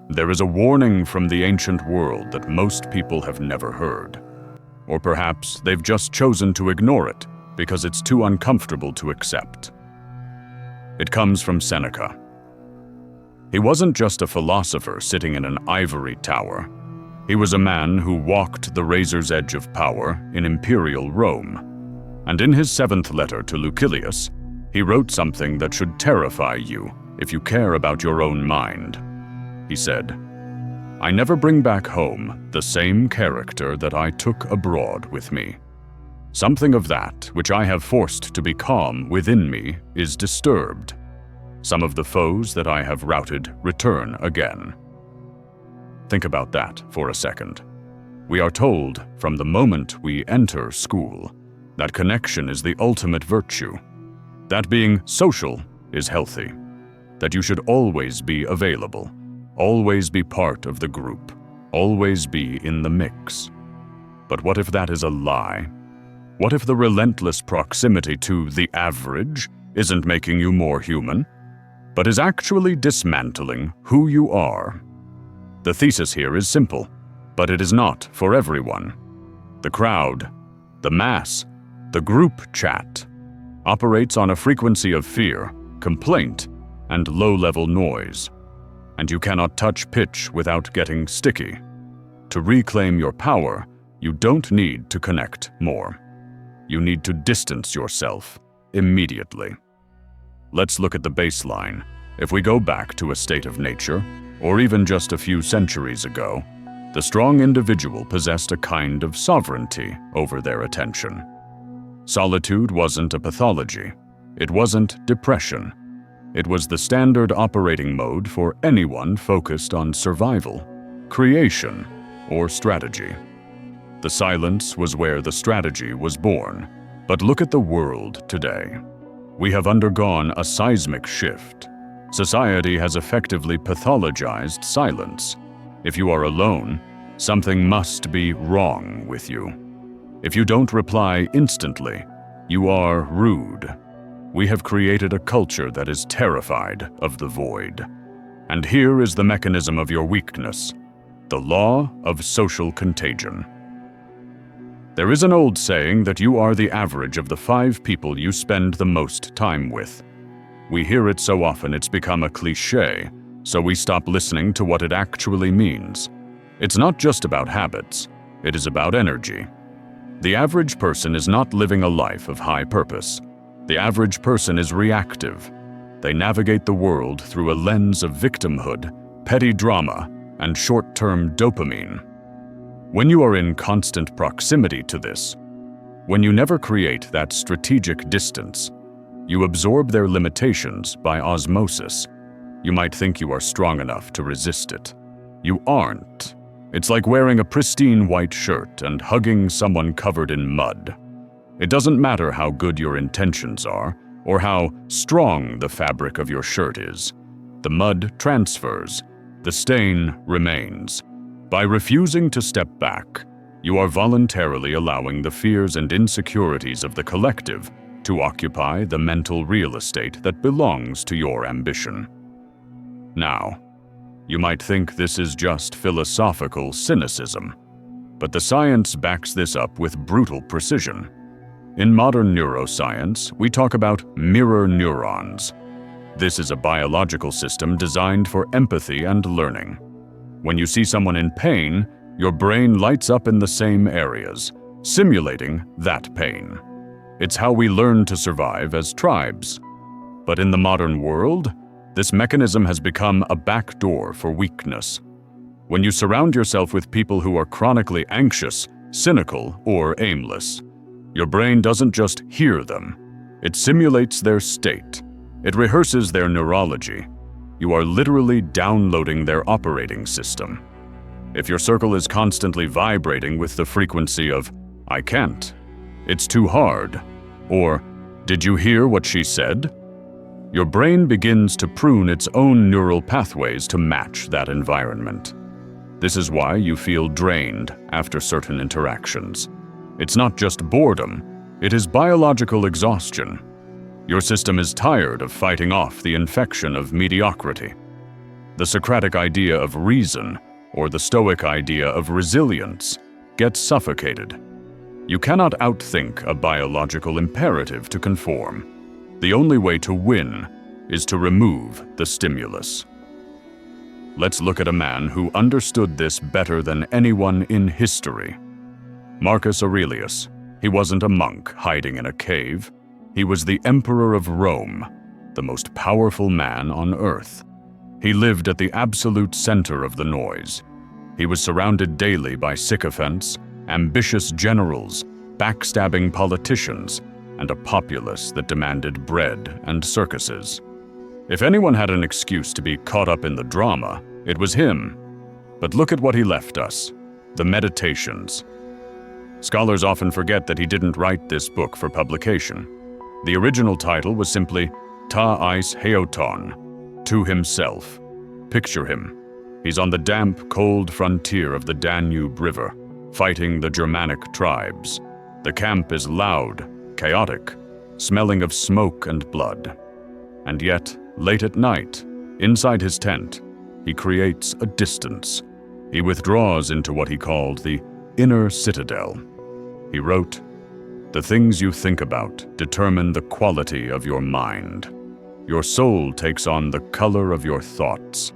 There is a warning from the ancient world that most people have never heard. Or perhaps they've just chosen to ignore it because it's too uncomfortable to accept. It comes from Seneca. He wasn't just a philosopher sitting in an ivory tower. He was a man who walked the razor's edge of power in imperial Rome. And in his 7th letter to Lucilius, he wrote something that should terrify you if you care about your own mind. He said, "I never bring back home the same character that I took abroad with me. Something of that which I have forced to be calm within me is disturbed. Some of the foes that I have routed return again." Think about that for a second. We are told from the moment we enter school that connection is the ultimate virtue, that being social is healthy, that you should always be available, always be part of the group, always be in the mix. But what if that is a lie? What if the relentless proximity to the average isn't making you more human, but is actually dismantling who you are? The thesis here is simple, but it is not for everyone. The crowd, the mass, the group chat operates on a frequency of fear, complaint, and low-level noise. And you cannot touch pitch without getting sticky. To reclaim your power, you don't need to connect more. You need to distance yourself immediately. Let's look at the baseline. If we go back to a state of nature, or even just a few centuries ago, the strong individual possessed a kind of sovereignty over their attention. Solitude wasn't a pathology. It wasn't depression. It was the standard operating mode for anyone focused on survival, creation, or strategy. The silence was where the strategy was born. But look at the world today. We have undergone a seismic shift. Society has effectively pathologized silence. If you are alone, something must be wrong with you. If you don't reply instantly, you are rude. We have created a culture that is terrified of the void. And here is the mechanism of your weakness, the law of social contagion. There is an old saying that you are the average of the 5 people you spend the most time with. We hear it so often it's become a cliché, so we stop listening to what it actually means. It's not just about habits, it is about energy. The average person is not living a life of high purpose. The average person is reactive. They navigate the world through a lens of victimhood, petty drama, and short-term dopamine. When you are in constant proximity to this, when you never create that strategic distance, you absorb their limitations by osmosis. You might think you are strong enough to resist it. You aren't. It's like wearing a pristine white shirt and hugging someone covered in mud. It doesn't matter how good your intentions are or how strong the fabric of your shirt is. The mud transfers. The stain remains. By refusing to step back, you are voluntarily allowing the fears and insecurities of the collective to occupy the mental real estate that belongs to your ambition. Now, you might think this is just philosophical cynicism, but the science backs this up with brutal precision. In modern neuroscience, we talk about mirror neurons. This is a biological system designed for empathy and learning. When you see someone in pain, your brain lights up in the same areas, simulating that pain. It's how we learn to survive as tribes. But in the modern world, this mechanism has become a backdoor for weakness. When you surround yourself with people who are chronically anxious, cynical, or aimless, your brain doesn't just hear them. It simulates their state. It rehearses their neurology. You are literally downloading their operating system. If your circle is constantly vibrating with the frequency of, "I can't," "It's too hard," or "Did you hear what she said?" your brain begins to prune its own neural pathways to match that environment. This is why you feel drained after certain interactions. It's not just boredom, it is biological exhaustion. Your system is tired of fighting off the infection of mediocrity. The Socratic idea of reason, or the Stoic idea of resilience, gets suffocated. You cannot outthink a biological imperative to conform. The only way to win is to remove the stimulus. Let's look at a man who understood this better than anyone in history. Marcus Aurelius. He wasn't a monk hiding in a cave. He was the emperor of Rome, the most powerful man on earth. He lived at the absolute center of the noise. He was surrounded daily by sycophants, ambitious generals, backstabbing politicians, and a populace that demanded bread and circuses. If anyone had an excuse to be caught up in the drama, it was him. But look at what he left us: the Meditations. Scholars often forget that he didn't write this book for publication. The original title was simply Ta Eis Heoton, to himself. Picture him. He's on the damp, cold frontier of the Danube River, fighting the Germanic tribes. The camp is loud, chaotic, smelling of smoke and blood. And yet, late at night, inside his tent, he creates a distance. He withdraws into what he called the inner citadel. He wrote, "The things you think about determine the quality of your mind. Your soul takes on the color of your thoughts."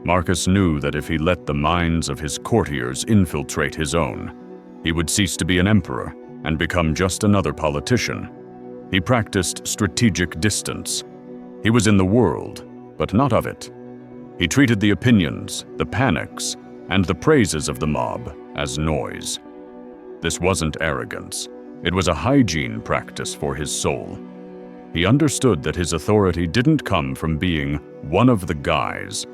Marcus knew that if he let the minds of his courtiers infiltrate his own, he would cease to be an emperor and become just another politician. He practiced strategic distance. He was in the world, but not of it. He treated the opinions, the panics, and the praises of the mob as noise. This wasn't arrogance. It was a hygiene practice for his soul. He understood that his authority didn't come from being one of the guys.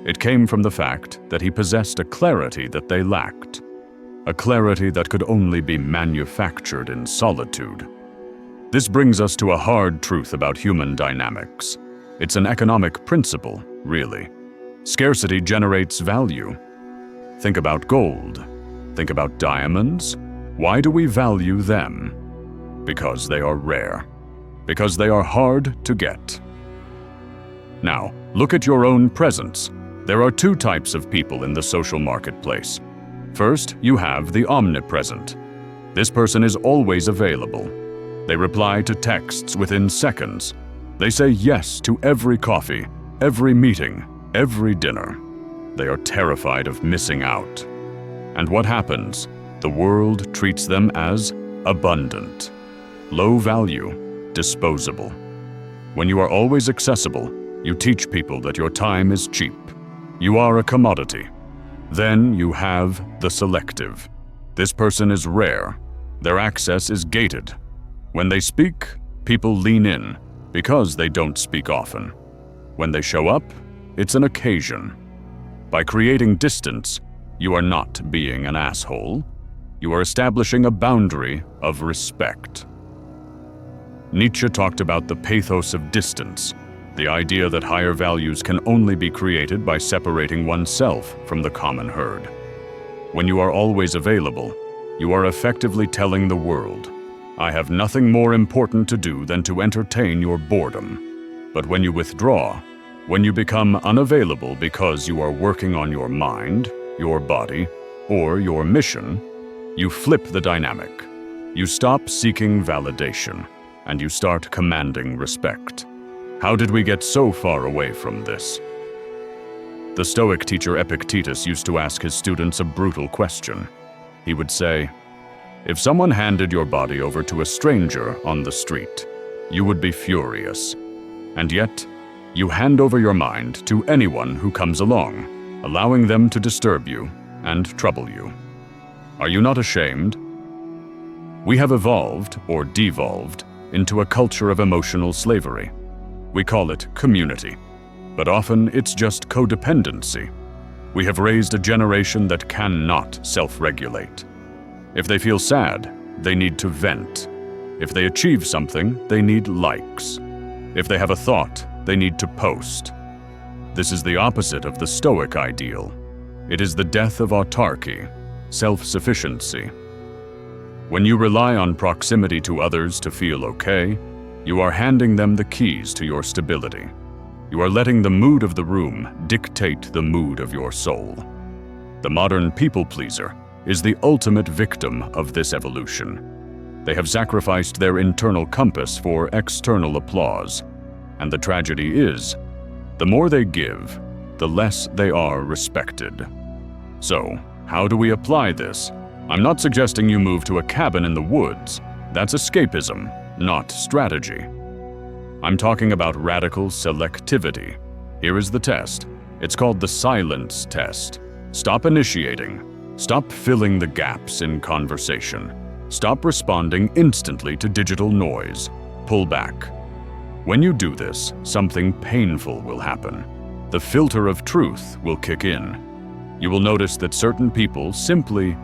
It came from the fact that he possessed a clarity that they lacked, a clarity that could only be manufactured in solitude. This brings us to a hard truth about human dynamics. It's an economic principle, really. Scarcity generates value. Think about gold. Think about diamonds. Why do we value them? Because they are rare. Because they are hard to get. Now, look at your own presence. There are two types of people in the social marketplace. First, you have the omnipresent. This person is always available. They reply to texts within seconds. They say yes to every coffee, every meeting, every dinner. They are terrified of missing out. And what happens? The world treats them as abundant, low value, disposable. When you are always accessible, you teach people that your time is cheap. You are a commodity. Then you have the selective. This person is rare. Their access is gated. When they speak, people lean in because they don't speak often. When they show up, it's an occasion. By creating distance, you are not being an asshole. You are establishing a boundary of respect. Nietzsche talked about the pathos of distance, the idea that higher values can only be created by separating oneself from the common herd. When you are always available, you are effectively telling the world, I have nothing more important to do than to entertain your boredom. But when you withdraw, when you become unavailable because you are working on your mind, your body, or your mission, you flip the dynamic. You stop seeking validation, and you start commanding respect. How did we get so far away from this? The Stoic teacher Epictetus used to ask his students a brutal question. He would say, if someone handed your body over to a stranger on the street, you would be furious. And yet, you hand over your mind to anyone who comes along, allowing them to disturb you and trouble you. Are you not ashamed? We have evolved, or devolved, into a culture of emotional slavery. We call it community, but often it's just codependency. We have raised a generation that cannot self-regulate. If they feel sad, they need to vent. If they achieve something, they need likes. If they have a thought, they need to post. This is the opposite of the Stoic ideal. It is the death of autarky, self-sufficiency. When you rely on proximity to others to feel okay, you are handing them the keys to your stability. You are letting the mood of the room dictate the mood of your soul. The modern people-pleaser is the ultimate victim of this evolution. They have sacrificed their internal compass for external applause. And the tragedy is, the more they give, the less they are respected. So, how do we apply this? I'm not suggesting you move to a cabin in the woods. That's escapism, not strategy. I'm talking about radical selectivity. Here is the test. It's called the silence test. Stop initiating. Stop filling the gaps in conversation. Stop responding instantly to digital noise. Pull back. When you do this, something painful will happen. The filter of truth will kick in. You will notice that certain people simply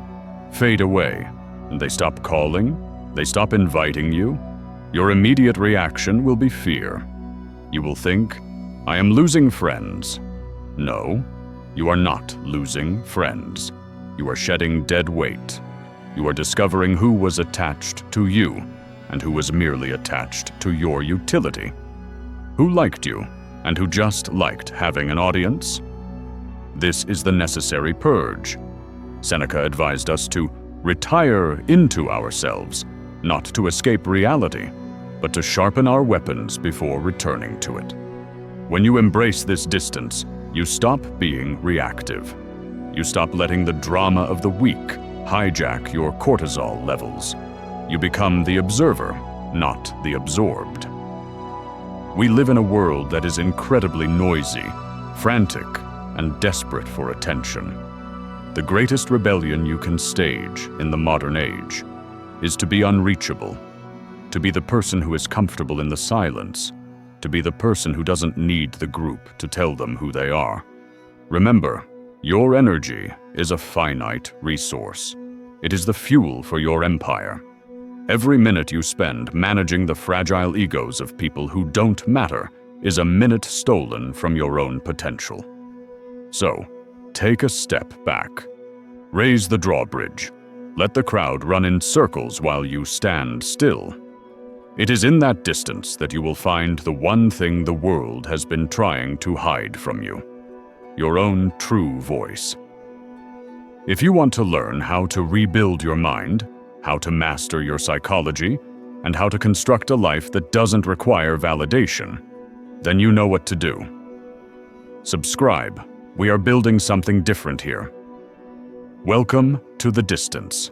fade away, and they stop calling, they stop inviting you. Your immediate reaction will be fear. You will think, I am losing friends. No, you are not losing friends. You are shedding dead weight. You are discovering who was attached to you and who was merely attached to your utility. Who liked you and who just liked having an audience? This is the necessary purge. Seneca advised us to retire into ourselves, not to escape reality, but to sharpen our weapons before returning to it. When you embrace this distance, you stop being reactive. You stop letting the drama of the week hijack your cortisol levels. You become the observer, not the absorbed. We live in a world that is incredibly noisy, frantic, and desperate for attention. The greatest rebellion you can stage in the modern age is to be unreachable, to be the person who is comfortable in the silence, to be the person who doesn't need the group to tell them who they are. Remember, your energy is a finite resource. It is the fuel for your empire. Every minute you spend managing the fragile egos of people who don't matter is a minute stolen from your own potential. So, take a step back. Raise the drawbridge. Let the crowd run in circles while you stand still. It is in that distance that you will find the one thing the world has been trying to hide from you: your own true voice. If you want to learn how to rebuild your mind, how to master your psychology, and how to construct a life that doesn't require validation, then you know what to do. Subscribe. We are building something different here. Welcome to the distance.